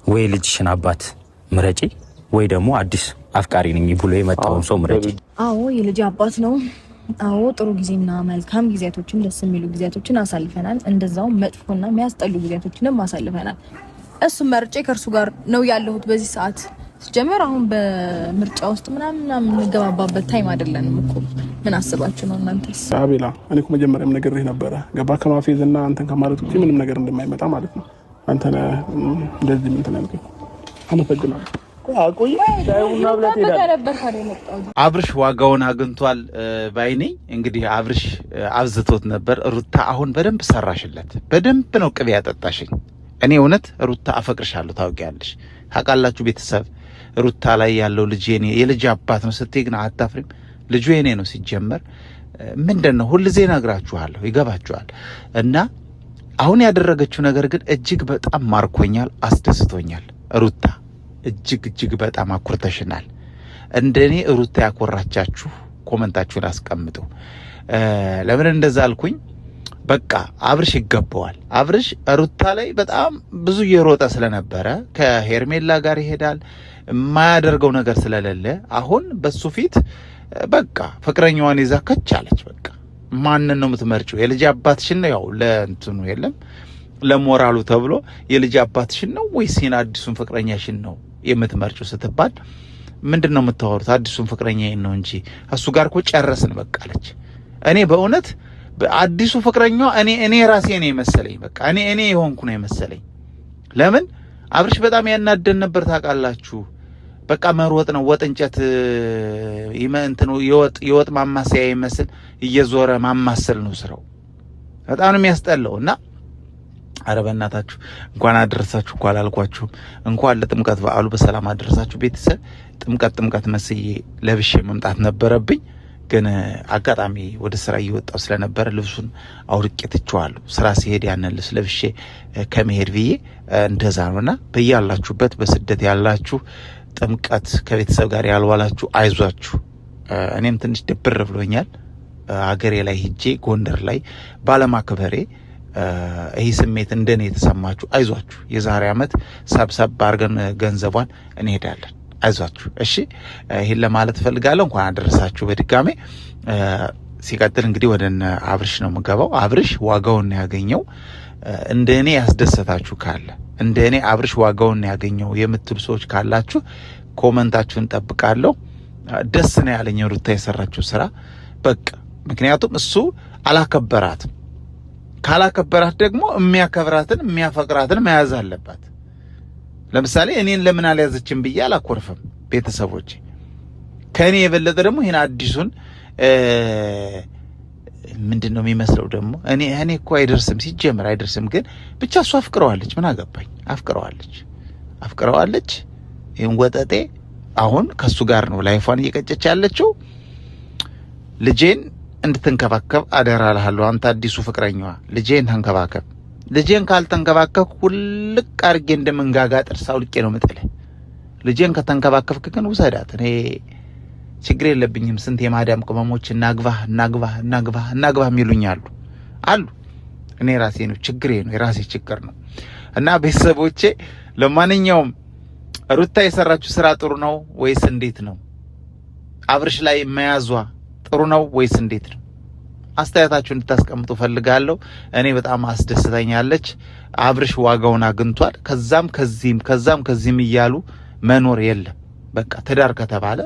ወይ ልጅሽን አባት ምረጪ ወይ ደግሞ አዲስ አፍቃሪ ነኝ ብሎ የመጣውን ሰው ምረጪ። አዎ የልጅ አባት ነው። አዎ ጥሩ ጊዜና መልካም ጊዜያቶችን ደስ የሚሉ ጊዜያቶችን አሳልፈናል። እንደዛው መጥፎና የሚያስጠሉ ጊዜያቶችንም አሳልፈናል። እሱም መርጬ ከእርሱ ጋር ነው ያለሁት በዚህ ሰዓት። ሲጀመር አሁን በምርጫ ውስጥ ምናምን የምንገባባበት ታይም አይደለንም እኮ። ምን አስባችሁ ነው እናንተስ? አቤላ እኔ እኮ መጀመሪያም ነግሬህ ነበረ ገባ ከማፌዝና አንተን ከማለት ውጪ ምንም ነገር እንደማይመጣ ማለት ነው። አንተ እንደዚህ ምን ተናገር አመሰግናለሁ። አብርሽ ዋጋውን አግኝቷል ባይኔ። እንግዲህ አብርሽ አብዝቶት ነበር። ሩታ አሁን በደንብ ሰራሽለት። በደንብ ነው ቅቤ ያጠጣሽኝ። እኔ እውነት ሩታ አፈቅርሻለሁ። ታውቂያለሽ፣ ታውቃላችሁ ቤተሰብ ሩታ ላይ ያለው ልጅ የኔ የልጅ አባት ነው ስትይ ግን አታፍሪም? ልጁ የኔ ነው ሲጀመር። ምንድነው ሁልጊዜ እነግራችኋለሁ፣ ይገባችኋል። እና አሁን ያደረገችው ነገር ግን እጅግ በጣም ማርኮኛል፣ አስደስቶኛል። ሩታ እጅግ በጣም አኩርተሽናል። እንደኔ ሩታ ያኮራቻችሁ ኮመንታችሁን አስቀምጡ። ለምን እንደዛ አልኩኝ? በቃ አብርሽ ይገባዋል። አብርሽ ሩታ ላይ በጣም ብዙ እየሮጠ ስለነበረ ከሄርሜላ ጋር ይሄዳል የማያደርገው ነገር ስለሌለ አሁን በሱ ፊት በቃ ፍቅረኛዋን ይዛ ከቻለች። በቃ ማንን ነው የምትመርጪው? የልጅ አባትሽን ነው? ያው ለእንትኑ የለም ለሞራሉ ተብሎ የልጅ አባትሽን ነው ወይስ አዲሱን ፍቅረኛሽን ነው የምትመርጪው ስትባል ምንድን ነው የምታወሩት? አዲሱን ፍቅረኛዬን ነው እንጂ እሱ ጋር እኮ ጨረስን በቃ አለች። እኔ በእውነት አዲሱ ፍቅረኛዋ እኔ ራሴ ነው የመሰለኝ። በቃ እኔ የሆንኩ ነው የመሰለኝ። ለምን አብርሽ በጣም ያናደን ነበር ታውቃላችሁ። በቃ መሮጥ ነው፣ ወጥ እንጨት ይመንተኑ የወጥ ማማሰያ ይመስል እየዞረ ማማሰል ነው ስራው። በጣም ነው የሚያስጠላው። እና ኧረ በእናታችሁ እንኳን አደረሳችሁ እኮ አላልኳችሁም? እንኳን ለጥምቀት በዓሉ በሰላም አደረሳችሁ ቤተሰብ። ጥምቀት መስዬ ለብሼ መምጣት ነበረብኝ፣ ግን አጋጣሚ ወደ ስራ እየወጣው ስለነበረ ልብሱን አውርቄ ትቼዋለሁ። ስራ ሲሄድ ያንን ልብስ ለብሼ ከመሄድ ብዬ እንደዛ ነውና በያላችሁበት በስደት ያላችሁ ጥምቀት ከቤተሰብ ጋር ያልዋላችሁ አይዟችሁ። እኔም ትንሽ ድብር ብሎኛል አገሬ ላይ ሄጄ ጎንደር ላይ ባለማክበሬ። ይህ ስሜት እንደኔ የተሰማችሁ አይዟችሁ። የዛሬ ዓመት ሰብሰብ አድርገን ገንዘቧን እንሄዳለን። አይዟችሁ እሺ። ይሄን ለማለት ፈልጋለሁ። እንኳን አደረሳችሁ በድጋሜ። ሲቀጥል እንግዲህ ወደ አብርሽ ነው የምገባው። አብርሽ ዋጋውን ያገኘው እንደኔ ያስደሰታችሁ ካለ እንደኔ አብርሽ ዋጋውን ያገኘው የምትሉ ሰዎች ካላችሁ ኮመንታችሁን ጠብቃለሁ። ደስ ነው ያለኝ ሩታ የሰራችው ስራ በቃ። ምክንያቱም እሱ አላከበራትም። ካላከበራት ደግሞ የሚያከብራትን የሚያፈቅራትን መያዝ አለባት። ለምሳሌ እኔን ለምን አልያዘችም ብዬ አላኮርፍም። ቤተሰቦቼ ከእኔ የበለጠ ደግሞ ይሄን አዲሱን ምንድነው የሚመስለው ደግሞ እኔ እኮ አይደርስም፣ ሲጀምር አይደርስም። ግን ብቻ እሱ አፍቅረዋለች። ምን አገባኝ? አፍቅረዋለች። ይሄን ወጠጤ አሁን ከሱ ጋር ነው ላይፏን እየቀጨች ያለችው። ልጄን እንድትንከባከብ አደራ እልሃለሁ። አንተ አዲሱ ፍቅረኛዋ ልጄን ተንከባከብ። ልጄን ካልተንከባከብ ሁልቅ አድርጌ እንደመንጋጋ ጥርስ አውልቄ ነው የምጥልህ። ልጄን ከተንከባከብክ ግን ውሰዳት። እኔ ችግር የለብኝም። ስንት የማዳም ቅመሞች እናግባ የሚሉኝ አሉ። እኔ ራሴ ነው ችግሬ ነው፣ የራሴ ችግር ነው። እና ቤተሰቦቼ ለማንኛውም ሩታ የሰራችው ስራ ጥሩ ነው ወይስ እንዴት ነው? አብርሽ ላይ መያዟ ጥሩ ነው ወይስ እንዴት ነው? አስተያየታችሁን እንድታስቀምጡ ፈልጋለሁ። እኔ በጣም አስደስተኛለች። አብርሽ ዋጋውን አግኝቷል። ከዛም ከዚህም እያሉ መኖር የለም። በቃ ትዳር ከተባለ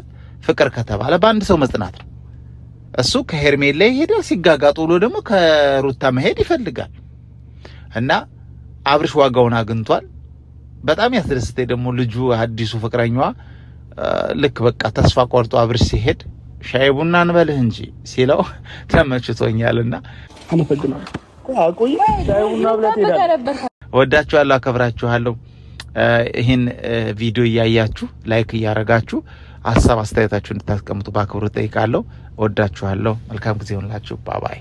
ፍቅር ከተባለ በአንድ ሰው መጽናት ነው። እሱ ከሄርሜላ ይሄዳል፣ ሲጋጋጡ ብሎ ደግሞ ከሩታ መሄድ ይፈልጋል። እና አብርሽ ዋጋውን አግኝቷል። በጣም ያስደስተኝ ደግሞ ልጁ አዲሱ ፍቅረኛዋ ልክ በቃ ተስፋ ቆርጦ አብርሽ ሲሄድ ሻይ ቡና እንበልህ እንጂ ሲለው ተመችቶኛልና አመሰግናለሁ። ወዳችኋለሁ፣ አከብራችኋለሁ። ይህን ቪዲዮ እያያችሁ ላይክ እያረጋችሁ ሀሳብ አስተያየታችሁን እንድታስቀምጡ በአክብሮት ጠይቃለሁ። ወዳችኋለሁ። መልካም ጊዜ ሆንላችሁ። ባባይ